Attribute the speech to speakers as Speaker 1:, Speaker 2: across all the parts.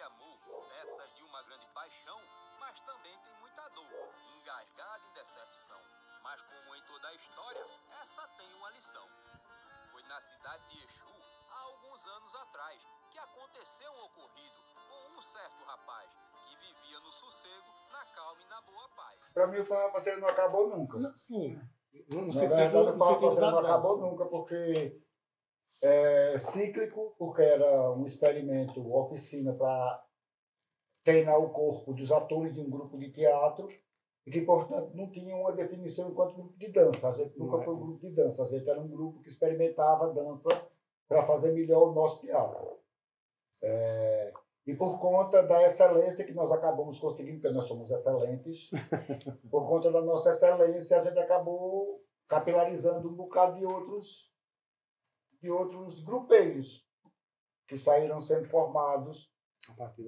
Speaker 1: amor, peças de uma grande paixão, mas também tem muita dor, engasgada em decepção. Mas como em toda a história, essa tem uma lição. Foi na cidade de Exu, há alguns anos atrás, que aconteceu um ocorrido com um certo rapaz que vivia no sossego, na calma e na boa paz.
Speaker 2: Para mim o farrapaceiro não acabou nunca.
Speaker 3: Sim.
Speaker 2: Na verdade o farrapaceiro não acabou nunca porque é cíclico, porque era um experimento, oficina para treinar o corpo dos atores de um grupo de teatro e que, portanto, não tinha uma definição enquanto grupo de dança. A gente nunca foi um grupo de dança, a gente era um grupo que experimentava dança para fazer melhor o nosso teatro. E por conta da excelência que nós acabamos conseguindo, porque nós somos excelentes, por conta da nossa excelência, a gente acabou capilarizando um bocado de outros grupelhos que saíram sendo formados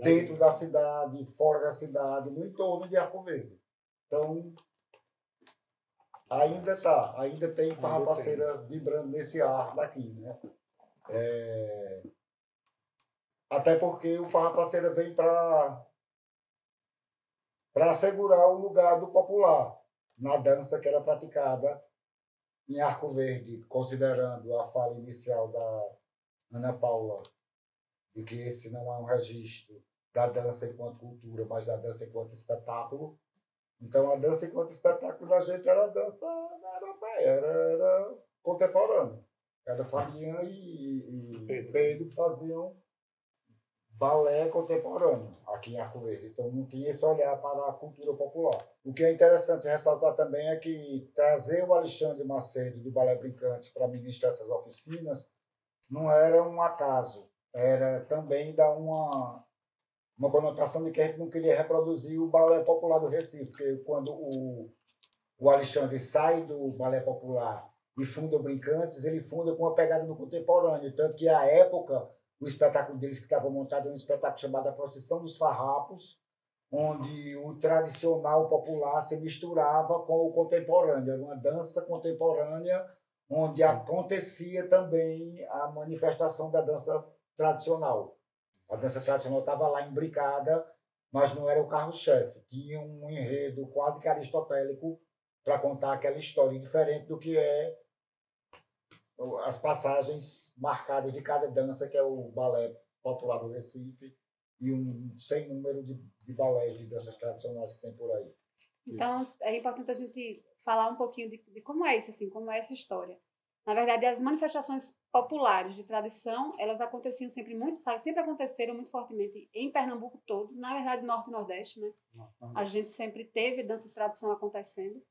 Speaker 2: dentro da cidade, fora da cidade, no entorno de Arco Verde. Então, ainda tem farrapaceira vibrando nesse ar daqui, né? Até porque o farrapaceira vem para assegurar o lugar do popular na dança que era praticada em Arco Verde, considerando a fala inicial da Ana Paula, de que esse não é um registro da dança enquanto cultura, mas da dança enquanto espetáculo. Então, a dança enquanto espetáculo da gente era dança europeia, era contemporânea. Era Fabian e Pedro que faziam balé contemporâneo aqui em Arco Verde. Então, não tinha esse olhar para a cultura popular. O que é interessante ressaltar também é que trazer o Alexandre Macedo do Balé Brincante para ministrar essas oficinas não era um acaso. Era também dar uma conotação de que a gente não queria reproduzir o balé popular do Recife, porque quando o Alexandre sai do balé popular e funda o Brincantes, ele funda com uma pegada no contemporâneo, tanto que, à época, o espetáculo deles que estava montado era um espetáculo chamado A Procissão dos Farrapos, onde o tradicional popular se misturava com o contemporâneo. Era uma dança contemporânea onde acontecia também a manifestação da dança tradicional. A dança tradicional estava lá imbricada, mas não era o carro-chefe. Tinha um enredo quase que aristotélico para contar aquela história, diferente do que é as passagens marcadas de cada dança, que é o balé popular do Recife e um sem número de balés de danças tradicionais que tem por aí.
Speaker 4: Então, é importante a gente falar um pouquinho de como é isso, assim, como é essa história. Na verdade, as manifestações populares de tradição, elas aconteciam sempre aconteceram muito fortemente em Pernambuco todo, na verdade, Norte e Nordeste, né? A gente sempre teve dança de tradição acontecendo.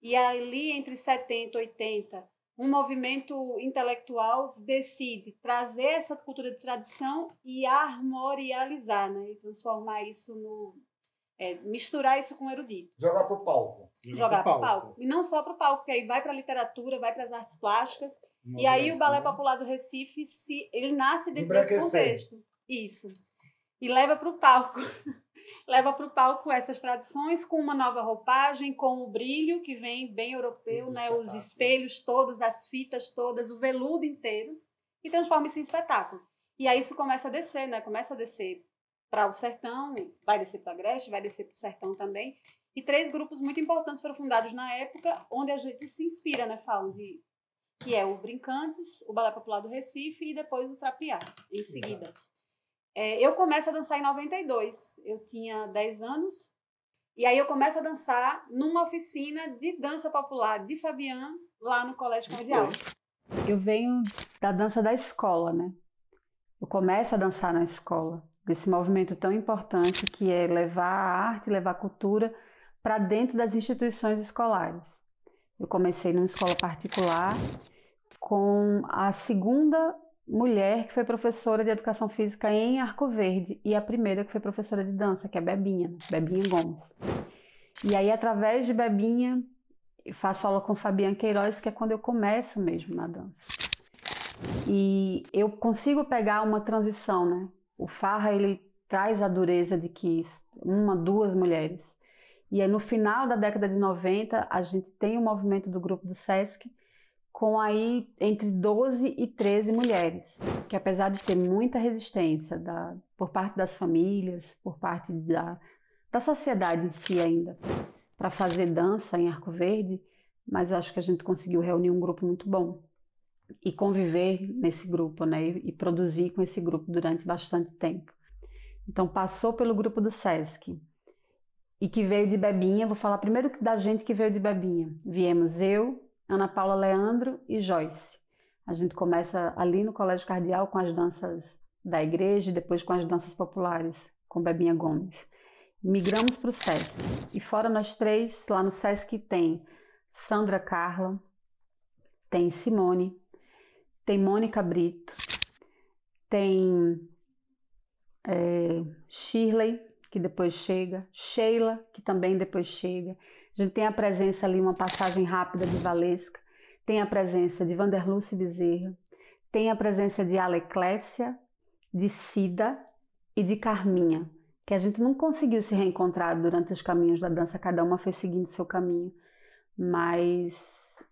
Speaker 4: E ali, entre 70 e 80, um movimento intelectual decide trazer essa cultura de tradição e armorializar, né? E transformar isso misturar isso com erudito.
Speaker 2: Jogar para o palco.
Speaker 4: Jogar para o palco. E não só para o palco, porque aí vai para a literatura, vai para as artes plásticas. E aí o Balé Popular do Recife, ele nasce dentro desse contexto. Isso. E leva para o palco. Leva para o palco essas tradições com uma nova roupagem, com o brilho que vem bem europeu, né? Os espelhos todos, as fitas todas, o veludo inteiro, e transforma isso em espetáculo. E aí isso começa a descer, né? Começa a descer para o sertão, vai descer para a Agreste, vai descer para o sertão também. E 3 grupos muito importantes foram fundados na época, onde a gente se inspira, né, Fauno? Que é o Brincantes, o Balé Popular do Recife e depois o Trapiá, em seguida. Eu começo a dançar em 92, eu tinha 10 anos, e aí eu começo a dançar numa oficina de dança popular de Fabian, lá no Colégio Comercial. Eu venho da dança da escola, né? Eu começo a dançar na escola, desse movimento tão importante que é levar a arte, levar a cultura para dentro das instituições escolares. Eu comecei numa escola particular com a segunda mulher que foi professora de educação física em Arco Verde e a primeira que foi professora de dança, que é Bebinha Gomes. E aí, através de Bebinha, eu faço aula com Fabian Queiroz, que é quando eu começo mesmo na dança. E eu consigo pegar uma transição, né? O Farra, ele traz a dureza de que 1, 2 mulheres. E aí, no final da década de 90, a gente tem o movimento do grupo do Sesc com aí entre 12 e 13 mulheres, que apesar de ter muita resistência por parte das famílias, por parte da sociedade em si ainda, para fazer dança em Arco Verde, mas eu acho que a gente conseguiu reunir um grupo muito bom e conviver nesse grupo, né, e produzir com esse grupo durante bastante tempo. Então passou pelo grupo do Sesc e que veio de Bebinha. Vou falar primeiro da gente que veio de Bebinha. Viemos eu, Ana Paula Leandro e Joyce. A gente começa ali no Colégio Cardeal com as danças da igreja e depois com as danças populares, com Bebinha Gomes. Migramos para o Sesc. E fora nós três, lá no Sesc tem Sandra Carla, tem Simone, tem Mônica Brito, tem Shirley, que depois chega, Sheila, que também depois chega. A gente tem a presença ali, uma passagem rápida de Valesca, tem a presença de Vanderluce Bezerra, tem a presença de Aleclécia, de Cida e de Carminha, que a gente não conseguiu se reencontrar durante os caminhos da dança, cada uma foi seguindo seu caminho, mas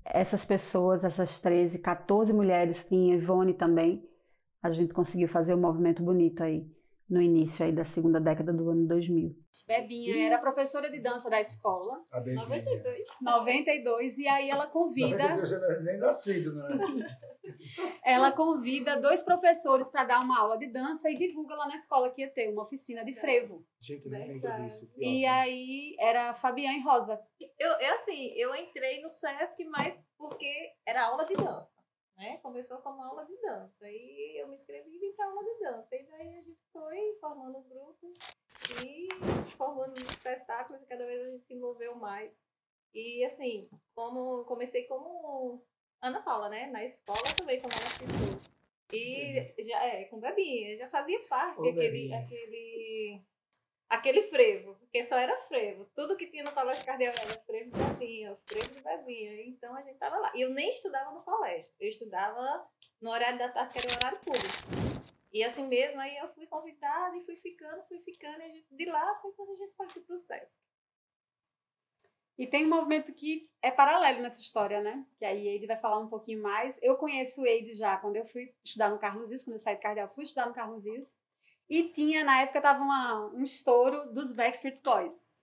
Speaker 4: essas pessoas, essas 13, 14 mulheres, tinha Ivone também, a gente conseguiu fazer um movimento bonito aí, no início aí da segunda década do ano 2000.
Speaker 3: Bebinha era professora de dança da escola.
Speaker 2: A Bebinha.
Speaker 3: 92, e aí ela convida...
Speaker 2: 92 eu não era nem nascido, né?
Speaker 3: Ela convida 2 professores para dar uma aula de dança e divulga lá na escola que ia ter uma oficina de frevo.
Speaker 5: Gente, nem lembro disso.
Speaker 3: E aí era Fabiane e Rosa.
Speaker 6: Eu entrei no Sesc, mas porque era aula de dança, né? Começou como aula de dança. E eu me inscrevi e vim para aula de dança. E daí a gente foi formando um grupo e formando os espetáculos, e cada vez a gente se envolveu mais. E assim, comecei como Ana Paula, né? Na escola também, como ela citou. E já com Bebinha, já fazia parte aquele frevo, porque só era frevo. Tudo que tinha no colégio cardeal era frevo de Bebinha, frevo de Bebinha. Então a gente tava lá. E eu nem estudava no colégio, eu estudava no horário da tarde, que era o horário público. E assim mesmo, aí eu fui convidada e fui ficando, e de lá foi quando a gente partiu pro Sesc.
Speaker 3: E tem um movimento que é paralelo nessa história, né? Que aí a Eide vai falar um pouquinho mais. Eu conheço o Eide já quando eu fui estudar no Carlos Rios, quando eu saí do Cardeal, fui estudar no Carlos Rios. E tinha, na época, tava um estouro dos Backstreet Boys.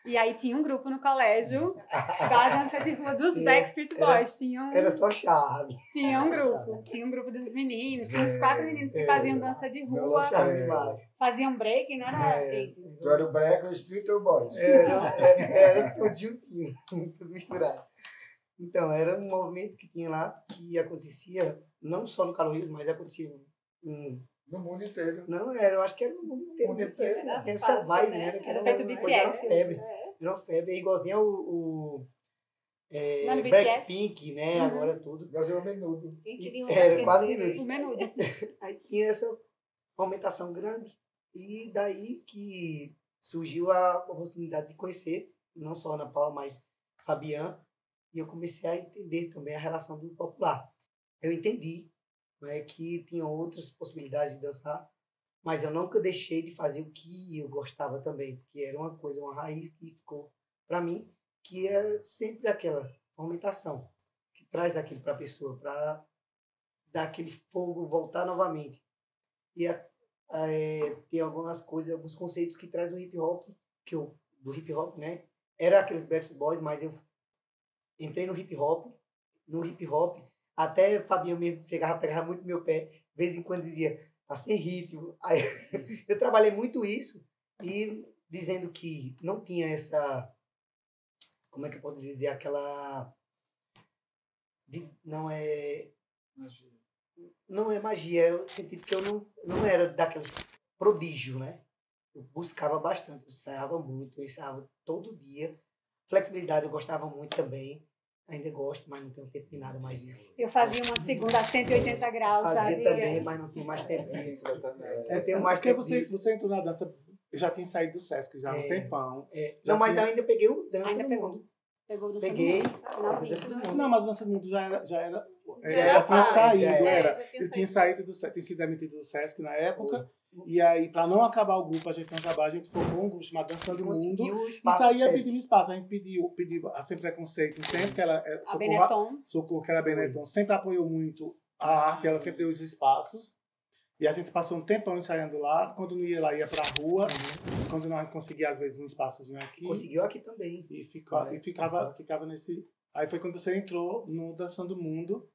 Speaker 3: E aí tinha um grupo no colégio da dança de rua dos Backstreet Boys.
Speaker 5: Era só charme.
Speaker 3: Tinha um grupo dos meninos, tinha uns 4 meninos que faziam dança de rua, faziam break, não era, Eide?
Speaker 2: Tu era o break, o Street ou o Boys?
Speaker 5: Era tudo juntinho, tudo misturado. Então, era um movimento que tinha lá, que acontecia não só no Carlos Rios, mas acontecia
Speaker 2: no mundo inteiro.
Speaker 5: Não, eu acho que era no mundo inteiro. Tinha essa vibe, né? Que
Speaker 3: era feito BTS. Era
Speaker 5: uma febre, igualzinho ao Blackpink, né?
Speaker 3: Uhum.
Speaker 5: Agora tudo.
Speaker 2: Nós éramos menudo.
Speaker 5: Era quase menudo.
Speaker 3: O menudo.
Speaker 5: Aí tinha essa aumentação grande. E daí que surgiu a oportunidade de conhecer, não só a Ana Paula, mas Fabiane. E eu comecei a entender também a relação do popular. Eu entendi, né, que tinha outras possibilidades de dançar, mas eu nunca deixei de fazer o que eu gostava também, porque era uma coisa, uma raiz que ficou para mim, que é sempre aquela fomentação que traz aquilo para a pessoa, para dar aquele fogo, voltar novamente. E tem algumas coisas, alguns conceitos que traz o hip hop, do hip hop, né? Era aqueles Backstreet Boys, mas eu entrei no hip hop, até Fabinho mesmo pegava muito meu pé, de vez em quando dizia, tá sem ritmo. Aí, eu trabalhei muito isso, e dizendo que não tinha essa, como é que eu posso dizer, aquela, não é magia, é o sentido que eu não era daquele prodígio, né? Eu buscava bastante, eu ensaiava muito, eu ensaiava todo dia. Flexibilidade eu gostava muito também. Ainda gosto, mas não tenho tempo de nada mais disso.
Speaker 3: Eu fazia uma segunda a 180 graus.
Speaker 5: Fazia também, mas não tenho mais tempo disso. Eu tenho mais tempo disso.
Speaker 7: Você entrou na dança, já tem saído do Sesc já há um tempão.
Speaker 5: Não, mas eu ainda peguei o Dança do Mundo.
Speaker 3: Pegou o Dança
Speaker 5: Peguei.
Speaker 3: do Mundo.
Speaker 7: Não, mas o Dança do Mundo já era já tinha saído,
Speaker 6: já
Speaker 7: eu tinha saído do SESC, tinha sido demitido do SESC na época. E aí, para não acabar o grupo, a gente formou um grupo chamado Dançando Mundo. E saía pedindo espaço. A gente pediu a Sem Preconceito um tempo, que ela
Speaker 3: a Benetton.
Speaker 7: Socorro, que era a Benetton, sempre apoiou muito a arte, ela sempre deu os espaços. E a gente passou um tempão ensaiando lá. Quando não ia lá, ia pra rua. Quando não conseguia, às vezes, um espaçozinho aqui.
Speaker 5: Conseguiu aqui também.
Speaker 7: E ficava nesse... Aí foi quando você entrou no Dançando Mundo.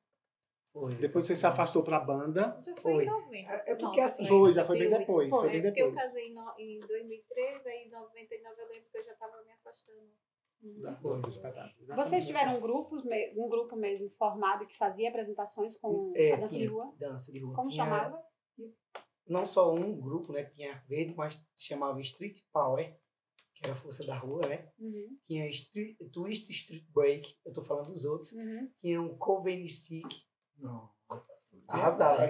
Speaker 5: Foi.
Speaker 7: Depois você se afastou pra banda.
Speaker 6: Já foi em 90.
Speaker 5: É porque assim...
Speaker 7: Já foi bem depois. Foi bem
Speaker 6: porque eu
Speaker 7: depois.
Speaker 6: casei em 2013, aí em 99 eu lembro que eu já estava me afastando.
Speaker 7: Do espetáculo.
Speaker 3: Vocês tiveram um grupo mesmo formado que fazia apresentações com a dança de rua?
Speaker 5: Dança de rua.
Speaker 3: Como chamava?
Speaker 5: Não só um grupo, né, que tinha Arco Verde, mas se chamava Street Power, que era a força da rua, né?
Speaker 3: Uhum.
Speaker 5: Tinha Twist Street Break, eu tô falando dos outros.
Speaker 3: Uhum.
Speaker 5: Tinha um Coven Sick.
Speaker 2: Não.
Speaker 5: Arrasava.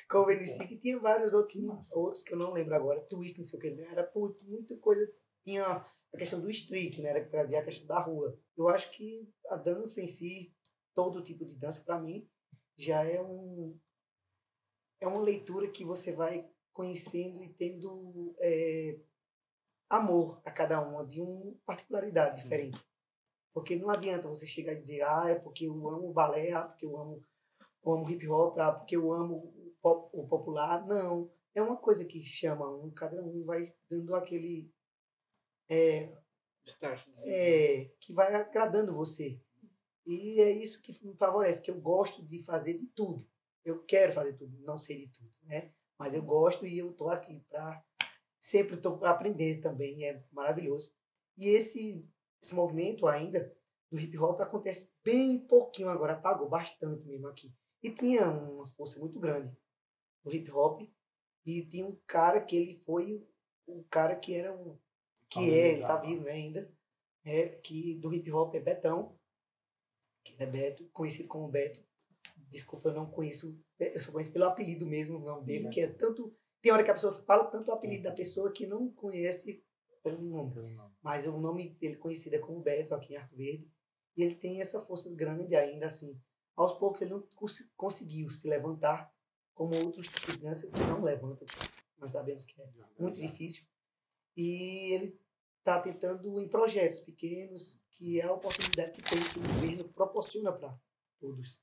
Speaker 5: Coven Sick, e tinha vários outros que eu não lembro agora. Twist, não sei o que. Era muita coisa. Tinha a questão do street, né? Era que trazia a questão da rua. Eu acho que a dança em si, todo tipo de dança, para mim, já é uma leitura que você vai conhecendo e tendo amor a cada uma, de uma particularidade diferente. Porque não adianta você chegar e dizer, é porque eu amo balé, porque eu amo hip hop, porque eu amo o popular. Não, é uma coisa que chama cada um vai dando aquele... que vai agradando você. E é isso que me favorece, que eu gosto de fazer de tudo. Eu quero fazer tudo, não sei de tudo, né? Mas eu gosto e eu tô aqui sempre estou para aprender também, é maravilhoso. E esse movimento ainda do hip hop acontece bem pouquinho agora, apagou bastante mesmo aqui. E tinha uma força muito grande do hip hop, e tinha um cara que ele foi o cara que era ele tá vivo, né, ainda, que do hip hop é Betão, que é Beto, conhecido como Beto. Desculpa, eu não conheço, eu só conheço pelo apelido mesmo, o nome dele, que é tanto... Tem hora que a pessoa fala tanto o apelido da pessoa que não conhece pelo nome. Mas o nome dele conhecido é como Beto, aqui em Arco Verde. E ele tem essa força grande ainda, assim. Aos poucos ele não conseguiu se levantar como outros tipos de dança que não levantam. Nós sabemos que é muito difícil. E ele está tentando em projetos pequenos, que é a oportunidade que tem, que o governo proporciona para todos.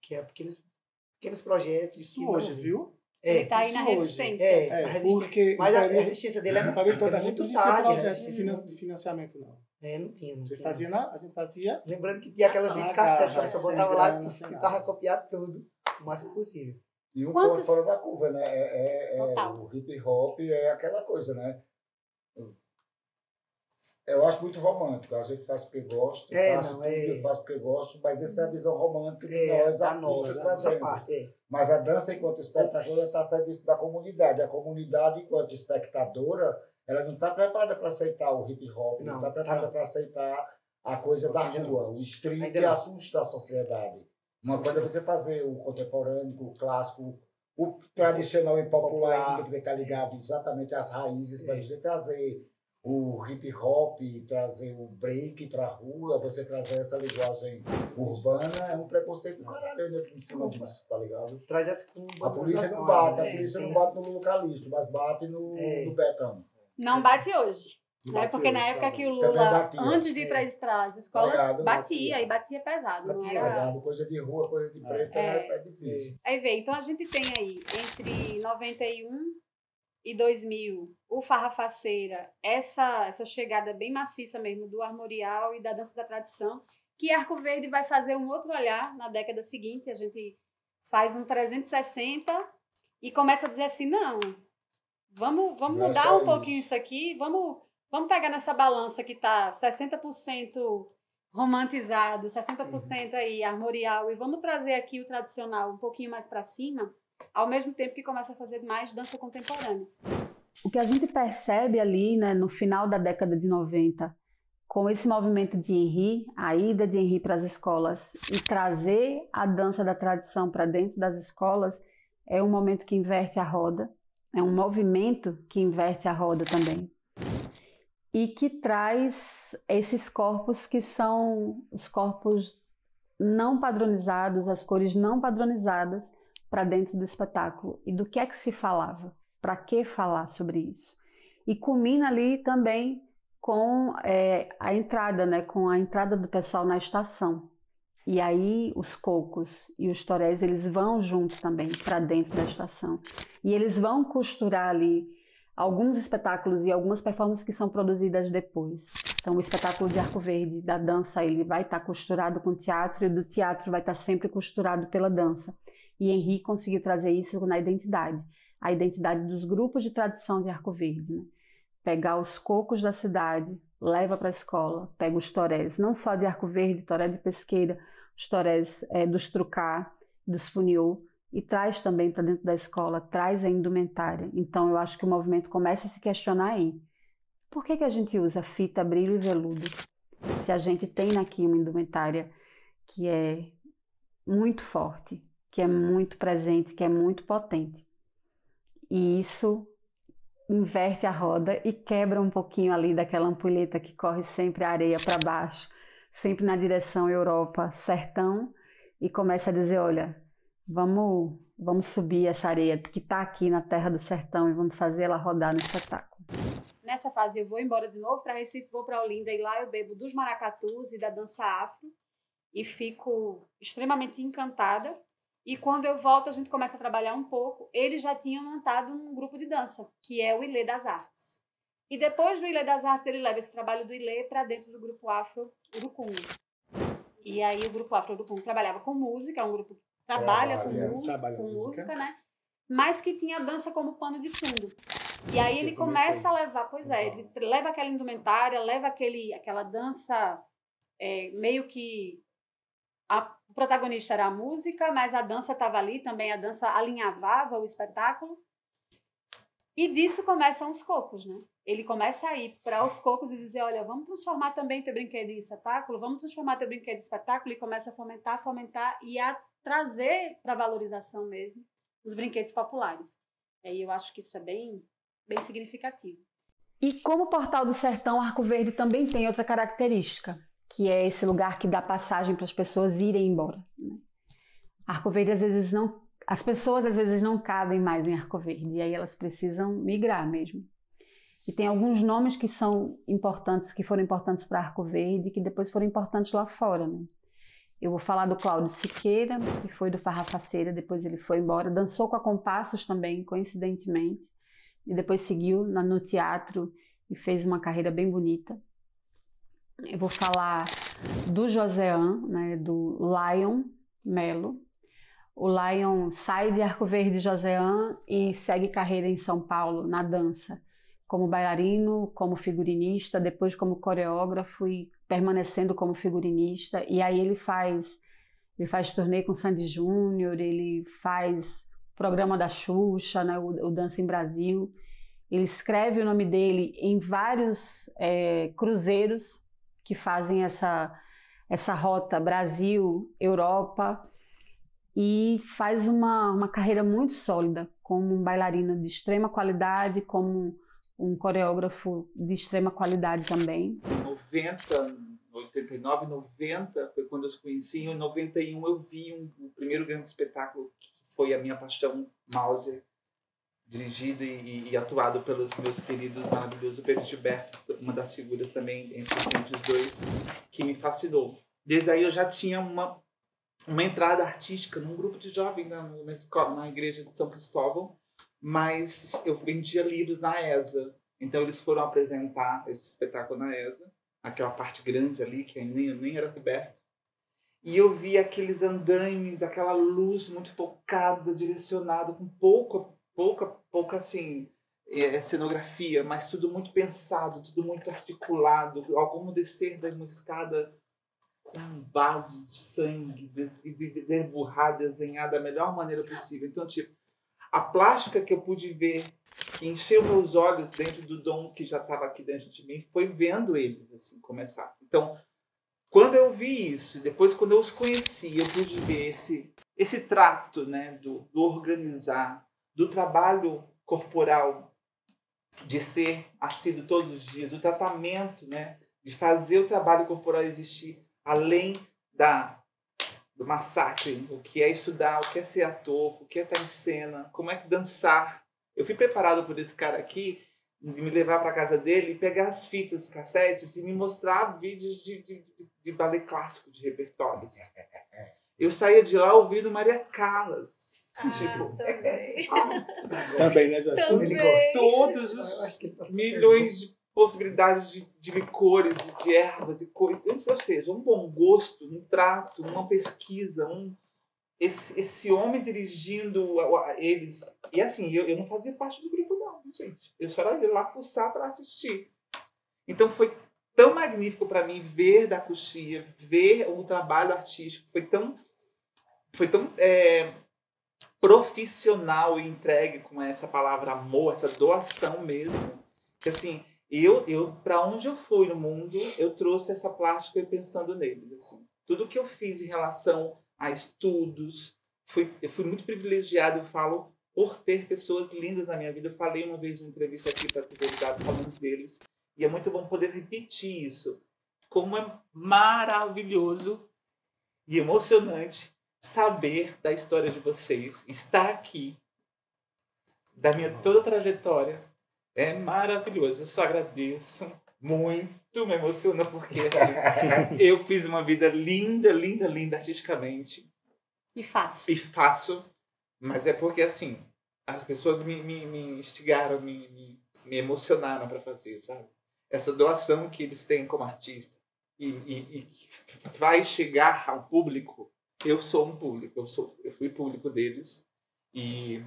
Speaker 5: Que é pequenos projetos.
Speaker 7: Isso hoje, viu?
Speaker 3: Ele está aí na resistência.
Speaker 5: Mas a resistência dele é
Speaker 7: toda a gente não tinha projetos de financiamento, não.
Speaker 5: Não tinha.
Speaker 7: A gente fazia...
Speaker 5: Lembrando que tinha aquelas de cassete, a pessoa botava lá e tentava copiar tudo o máximo possível.
Speaker 2: E um ponto fora da curva, né? O hip hop é aquela coisa, né? Eu acho muito romântico. A gente faz porque gosta, eu faço porque gosto, mas essa é a visão romântica de nós, artistas, fazemos. Mas a dança, enquanto espectadora, está a serviço da comunidade. A comunidade, enquanto espectadora, ela não está preparada para aceitar o hip hop, não está preparada para aceitar a coisa da rua, o street que assusta a sociedade. Uma coisa é você fazer o contemporâneo, o clássico, o tradicional e popular ainda, porque está ligado exatamente às raízes, para você trazer o hip hop, trazer o break para a rua, você trazer essa linguagem urbana, é um preconceito do caralho ainda em cima disso, tá ligado?
Speaker 5: Traz essa
Speaker 2: a polícia não bate, não bate no localista, mas bate no Betão.
Speaker 3: Não bate hoje. Né? Porque na época que o Lula, antes de ir para as escolas, batia e batia pesado. Não era...
Speaker 2: coisa de rua, coisa de preto, é difícil.
Speaker 3: Aí vem, então a gente tem aí, entre 91 e 2000, o Farrafaceira, essa chegada bem maciça mesmo do armorial e da dança da tradição, que Arco Verde vai fazer um outro olhar na década seguinte, a gente faz um 360 e começa a dizer assim, não, vamos mudar um pouquinho isso aqui, vamos pegar nessa balança que está 60% romantizado, 60% aí armorial, e vamos trazer aqui o tradicional um pouquinho mais para cima, ao mesmo tempo que começa a fazer mais dança contemporânea.
Speaker 4: O que a gente percebe ali, né, no final da década de 90, com esse movimento de Henri, a ida de Henri para as escolas e trazer a dança da tradição para dentro das escolas, é um momento que inverte a roda, é um movimento que inverte a roda também. E que traz esses corpos que são os corpos
Speaker 3: não padronizados, as cores não padronizadas para dentro do espetáculo. E do que é que se falava? Para que falar sobre isso? E culmina ali também com a entrada, né? Com a entrada do pessoal na estação. E aí os cocos e os toréis, eles vão juntos também para dentro da estação. E eles vão costurar ali alguns espetáculos e algumas performances que são produzidas depois. Então o espetáculo de Arco Verde, da dança, ele vai estar costurado com o teatro, e do teatro vai estar sempre costurado pela dança. E Henri conseguiu trazer isso na identidade. A identidade dos grupos de tradição de Arco Verde, né? Pegar os cocos da cidade, leva para a escola, pega os torés, não só de Arco Verde, toré de Pesqueira, os torés dos trucá, dos funiô, e traz também para dentro da escola, traz a indumentária. Então eu acho que o movimento começa a se questionar aí. Por que a gente usa fita, brilho e veludo? Se a gente tem aqui uma indumentária que é muito forte, que é muito presente, que é muito potente. E isso inverte a roda e quebra um pouquinho ali daquela ampulheta que corre sempre a areia para baixo, sempre na direção Europa, sertão, e começa a dizer, olha, vamos subir essa areia que está aqui na terra do sertão e vamos fazer ela rodar no espetáculo.
Speaker 4: Nessa fase eu vou embora de novo para Recife, vou para Olinda e lá eu bebo dos maracatus e da dança afro e fico extremamente encantada. E quando eu volto, a gente começa a trabalhar um pouco. Eles já tinham montado um grupo de dança, que é o Ilê das Artes. E depois do Ilê das Artes, ele leva esse trabalho do Ilê para dentro do grupo Afro Urucum. E aí o grupo Afro Urucum trabalhava com música, é um grupo que trabalha com música, né? Mas que tinha a dança como pano de fundo. E aí ele começa a levar, ele leva aquela indumentária, leva aquela dança meio que... O protagonista era a música, mas a dança estava ali também, a dança alinhavava o espetáculo. E disso começam os cocos, né? Ele começa a ir para os cocos e dizer, olha, vamos transformar também teu brinquedo em espetáculo, vamos transformar teu brinquedo em espetáculo, e começa a fomentar e a trazer para valorização mesmo os brinquedos populares. E eu acho que isso é bem significativo.
Speaker 3: E como o Portal do Sertão, Arco Verde também tem outra característica, que é esse lugar que dá passagem para as pessoas irem embora. Né? Arco Verde, as pessoas às vezes não cabem mais em Arco Verde, e aí elas precisam migrar mesmo. E tem alguns nomes que são importantes, que foram importantes para Arco Verde, que depois foram importantes lá fora. Né? Eu vou falar do Cláudio Siqueira, que foi do Farrafaceira, depois ele foi embora, dançou com a Compassos também, coincidentemente, e depois seguiu no teatro e fez uma carreira bem bonita. Eu vou falar do Josean, né, do Lion Melo. O Lion sai de Arco Verde Josean e segue carreira em São Paulo, na dança, como bailarino, como figurinista, depois como coreógrafo e permanecendo como figurinista. E aí ele faz turnê com Sandy Júnior, ele faz programa da Xuxa, né, o Dança em Brasil. Ele escreve o nome dele em vários cruzeiros que fazem essa rota Brasil, Europa, e faz uma carreira muito sólida como um bailarino de extrema qualidade, como um coreógrafo de extrema qualidade também.
Speaker 8: 89, 90 foi quando eu os conheci. Em 91 eu vi o primeiro grande espetáculo, que foi A Minha Paixão, Mauser, dirigido e atuado pelos meus queridos, maravilhosos Pedro Gilberto, uma das figuras também entre os dois, que me fascinou. Desde aí eu já tinha uma entrada artística num grupo de jovens na escola, na igreja de São Cristóvão, mas eu vendia livros na ESA. Então eles foram apresentar esse espetáculo na ESA, aquela parte grande ali, que nem era coberto. E eu vi aqueles andaimes, aquela luz muito focada, direcionada, com pouca assim, cenografia, mas tudo muito pensado, tudo muito articulado, como descer de uma escada com um vaso de sangue, deburrar, desenhar da melhor maneira possível. Então, tipo, a plástica que eu pude ver, que encheu meus olhos dentro do dom que já estava aqui dentro de mim, foi vendo eles assim começar. Então, quando eu vi isso, depois quando eu os conheci, eu pude ver esse trato, né, do organizar, do trabalho corporal, de ser assíduo todos os dias, do tratamento, né, de fazer o trabalho corporal existir além do massacre, o que é estudar, o que é ser ator, o que é estar em cena, como é que dançar. Eu fui preparado por esse cara aqui, de me levar para casa dele e pegar as fitas, cassetes e me mostrar vídeos de balé clássico, de repertórios. Eu saía de lá ouvindo Maria Callas.
Speaker 7: Também, né, Jéssica?
Speaker 8: Todos os milhões de possibilidades de licores, de ervas e coisas. Ou seja, um bom gosto, um trato, uma pesquisa, esse homem dirigindo eles. E assim, eu não fazia parte do grupo, não, gente. Eu só era ir lá fuçar para assistir. Então foi tão magnífico para mim ver da coxia, ver o trabalho artístico. Foi tão profissional e entregue com essa palavra amor, essa doação mesmo. Que assim, eu para onde eu fui no mundo, eu trouxe essa plástica pensando neles. Assim. Tudo que eu fiz em relação a estudos, eu fui muito privilegiado, eu falo, por ter pessoas lindas na minha vida. Eu falei uma vez numa entrevista aqui para a TV falando deles, e é muito bom poder repetir isso. Como é maravilhoso e emocionante saber da história de vocês, estar aqui, da minha toda a trajetória, é maravilhoso. Eu só agradeço muito, me emociona, porque assim, eu fiz uma vida linda, linda, linda artisticamente.
Speaker 3: E faço.
Speaker 8: E faço, mas é porque assim, as pessoas me instigaram, me emocionaram para fazer, sabe? Essa doação que eles têm como artista e vai chegar ao público. Eu sou um público, eu fui público deles e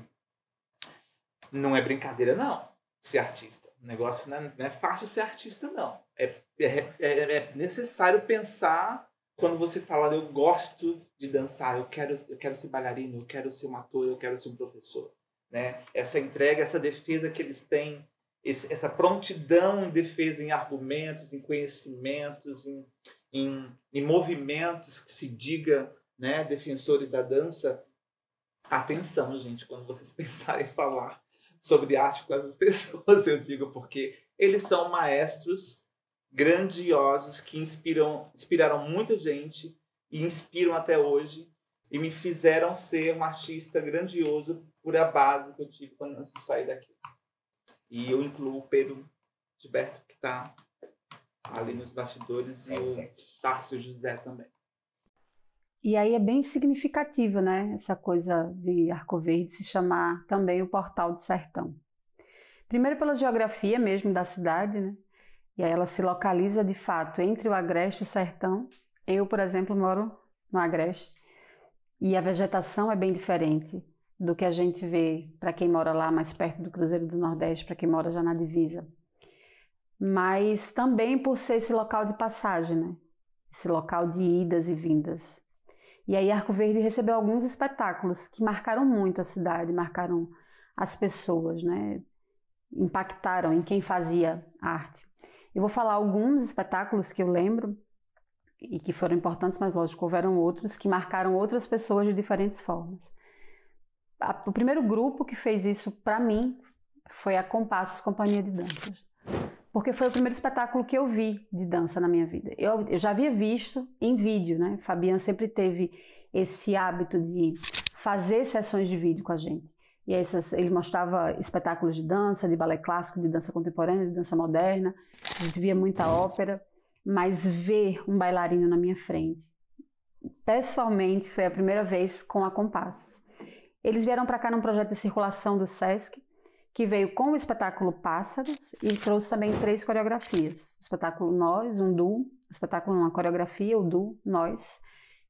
Speaker 8: não é brincadeira não, ser artista. O negócio não é fácil ser artista não. É necessário pensar quando você fala eu gosto de dançar, eu quero ser bailarino, eu quero ser um ator, eu quero ser um professor. Né? Essa entrega, essa defesa que eles têm, essa prontidão em defesa em argumentos, em conhecimentos, em movimentos que se diga, né, defensores da dança. Atenção, gente, quando vocês pensarem em falar sobre arte com essas pessoas, eu digo, porque eles são maestros grandiosos que inspiraram muita gente e inspiram até hoje e me fizeram ser um artista grandioso por a base que eu tive quando eu saí daqui. E eu incluo o Pedro Gilberto, que está ali nos bastidores, e o Tárcio José também.
Speaker 4: E aí é bem significativo, né? Essa coisa de Arco Verde se chamar também o Portal do Sertão. Primeiro pela geografia mesmo da cidade, né? E aí ela se localiza de fato entre o Agreste e o Sertão. Eu, por exemplo, moro no Agreste e a vegetação é bem diferente do que a gente vê para quem mora lá mais perto do Cruzeiro do Nordeste, para quem mora já na divisa. Mas também por ser esse local de passagem, né? Esse local de idas e vindas. E aí Arco Verde recebeu alguns espetáculos que marcaram muito a cidade, marcaram as pessoas, né? Impactaram em quem fazia arte. Eu vou falar alguns espetáculos que eu lembro e que foram importantes, mas lógico, houveram outros que marcaram outras pessoas de diferentes formas. O primeiro grupo que fez isso para mim foi a Compassos Companhia de Danças. Porque foi o primeiro espetáculo que eu vi de dança na minha vida. Eu já havia visto em vídeo, né? Fabiana sempre teve esse hábito de fazer sessões de vídeo com a gente. E ele mostrava espetáculos de dança, de balé clássico, de dança contemporânea, de dança moderna. A gente via muita ópera, mas ver um bailarino na minha frente, pessoalmente, foi a primeira vez com a Compassos. Eles vieram para cá num projeto de circulação do Sesc, que veio com o espetáculo Pássaros e trouxe também 3 coreografias. O espetáculo Nós, um duo, uma coreografia, o duo Nós,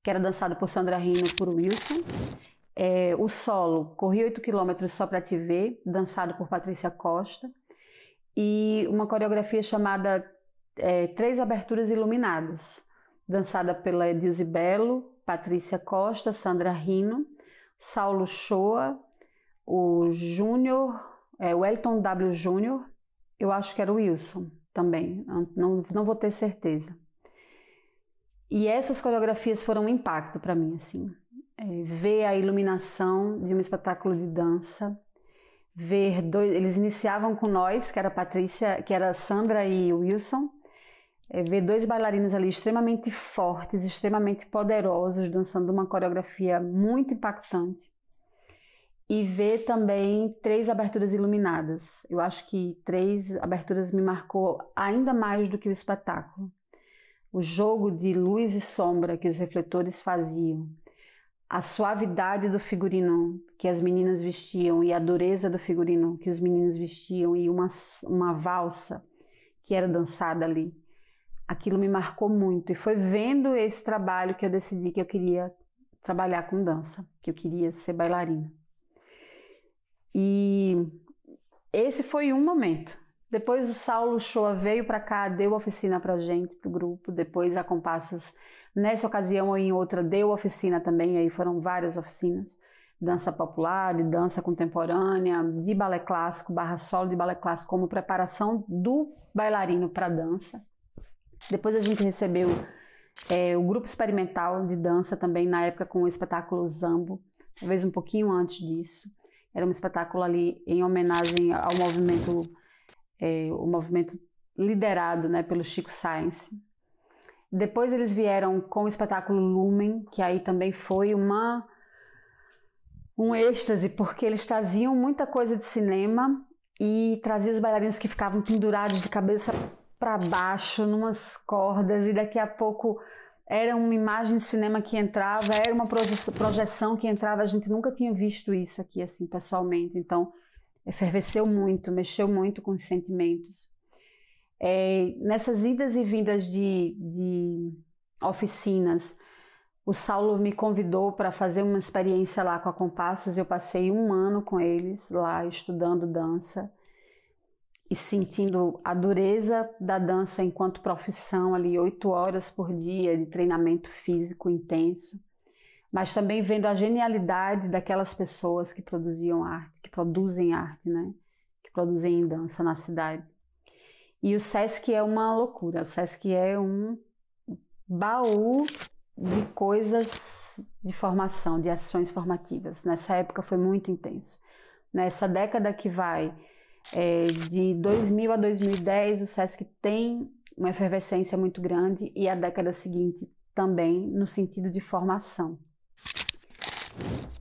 Speaker 4: que era dançado por Sandra Rino e por Wilson. O solo, Corri 8 km só pra te ver, dançado por Patrícia Costa. E uma coreografia chamada 3 Aberturas Iluminadas, dançada pela Edilze Belo, Patrícia Costa, Sandra Rino, Saulo Shoa, o Júnior, o Elton W. Júnior, eu acho que era o Wilson também, não vou ter certeza. E essas coreografias foram um impacto para mim, assim. Ver a iluminação de um espetáculo de dança, eles iniciavam com Nós, que era Patrícia, que era Sandra e o Wilson,
Speaker 3: ver 2 bailarinos ali extremamente fortes, extremamente poderosos, dançando uma coreografia muito impactante. E ver também 3 aberturas iluminadas. Eu acho que 3 aberturas me marcou ainda mais do que o espetáculo. O jogo de luz e sombra que os refletores faziam, a suavidade do figurino que as meninas vestiam e a dureza do figurino que os meninos vestiam e uma valsa que era dançada ali. Aquilo me marcou muito e foi vendo esse trabalho que eu decidi que eu queria trabalhar com dança, que eu queria ser bailarina. E esse foi um momento. Depois o Saulo Shoa veio para cá, deu oficina pra gente, pro grupo. Depois a Compassos, nessa ocasião ou em outra, deu oficina também, aí foram várias oficinas. Dança popular, de dança contemporânea, de balé clássico, barra solo de balé clássico, como preparação do bailarino para dança. Depois a gente recebeu o grupo experimental de dança também, na época com o espetáculo Zambo, talvez um pouquinho antes disso. Era um espetáculo ali em homenagem ao movimento, o movimento liderado, né, pelo Chico Science. Depois eles vieram com o espetáculo Lumen, que aí também foi um êxtase, porque eles traziam muita coisa de cinema e traziam os bailarinos que ficavam pendurados de cabeça para baixo, numas cordas, e daqui a pouco era uma imagem de cinema que entrava, era uma projeção que entrava. A gente nunca tinha visto isso aqui assim pessoalmente, então efervesceu muito, mexeu muito com os sentimentos. Nessas idas e vindas de oficinas, o Saulo me convidou para fazer uma experiência lá com a Compassos. Eu passei 1 ano com eles lá estudando dança e sentindo a dureza da dança enquanto profissão ali, 8 horas por dia de treinamento físico intenso, mas também vendo a genialidade daquelas pessoas que produzem arte, né? Que produzem dança na cidade. E o Sesc é uma loucura, o Sesc é um baú de coisas de formação, de ações formativas. Nessa época foi muito intenso. Nessa década que vai de 2000 a 2010, o Sesc tem uma efervescência muito grande, e a década seguinte também, no sentido de formação.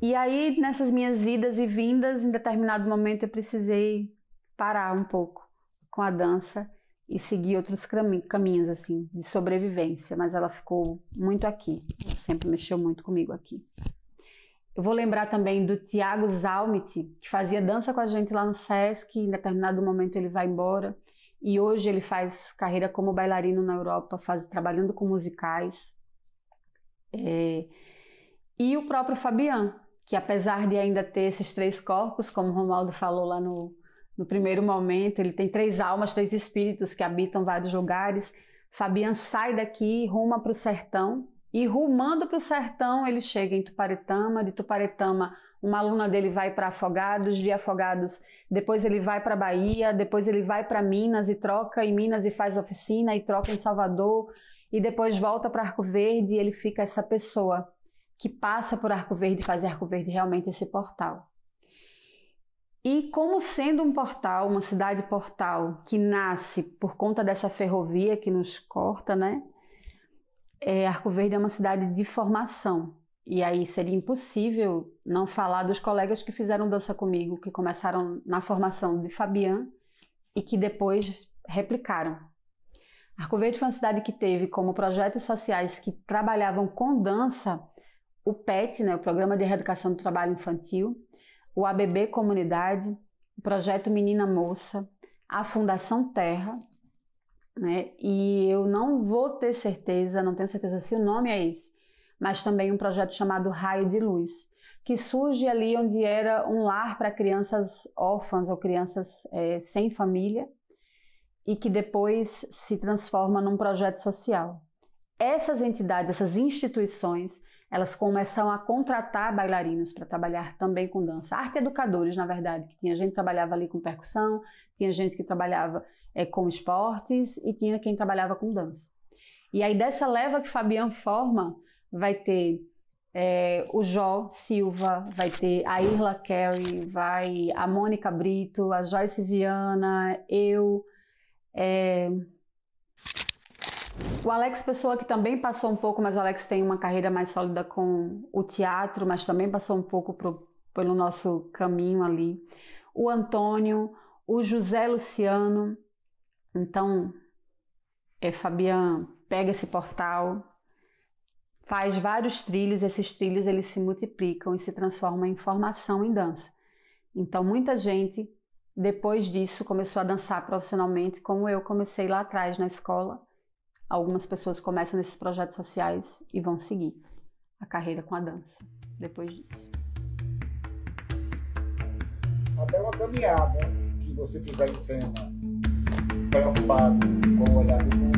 Speaker 3: E aí, nessas minhas idas e vindas, em determinado momento eu precisei parar um pouco com a dança e seguir outros caminhos assim de sobrevivência, mas ela ficou muito aqui, ela sempre mexeu muito comigo aqui. Eu vou lembrar também do Tiago Zalmit, que fazia dança com a gente lá no Sesc. Em determinado momento ele vai embora e hoje ele faz carreira como bailarino na Europa, trabalhando com musicais. E o próprio Fabian, que apesar de ainda ter esses 3 corpos, como o Romualdo falou lá no primeiro momento, ele tem 3 almas, 3 espíritos que habitam vários lugares. Fabian sai daqui, ruma para o sertão, e rumando para o sertão ele chega em Tuparetama. De Tuparetama uma aluna dele vai para Afogados, de Afogados depois ele vai para Bahia, depois ele vai para Minas e troca em Minas e faz oficina, e troca em Salvador, e depois volta para Arco Verde, e ele fica essa pessoa que passa por Arco Verde e faz Arco Verde realmente esse portal. E como sendo um portal, uma cidade portal que nasce por conta dessa ferrovia que nos corta, né? Arco Verde é uma cidade de formação. E aí seria impossível não falar dos colegas que fizeram dança comigo, que começaram na formação de Fabian e que depois replicaram. Arco Verde foi uma cidade que teve como projetos sociais que trabalhavam com dança o PET, né, o Programa de Erradicação do Trabalho Infantil, o ABB Comunidade, o Projeto Menina Moça, a Fundação Terra, né, e eu não vou ter certeza, não tenho certeza se o nome é esse, mas também um projeto chamado Raio de Luz, que surge ali onde era um lar para crianças órfãs ou crianças sem família, e que depois se transforma num projeto social. Essas entidades, essas instituições, elas começam a contratar bailarinos para trabalhar também com dança. Arte educadores, na verdade, que tinha gente que trabalhava ali com percussão, tinha gente que trabalhava com esportes e tinha quem trabalhava com dança. E aí dessa leva que Fabian forma, vai ter o Jó Silva, vai ter a Irla Carey, vai a Mônica Brito, a Joyce Viana, eu, O Alex Pessoa, que também passou um pouco, mas o Alex tem uma carreira mais sólida com o teatro, mas também passou um pouco pelo nosso caminho ali. O Antônio, o José Luciano. Então, Fabian, pega esse portal, faz vários trilhos, esses trilhos eles se multiplicam e se transformam em formação em dança. Então, muita gente, depois disso, começou a dançar profissionalmente, como eu comecei lá atrás na escola. Algumas pessoas começam nesses projetos sociais e vão seguir a carreira com a dança depois disso.
Speaker 2: Até uma caminhada que você fizer em cena, preocupado com o olhar do público,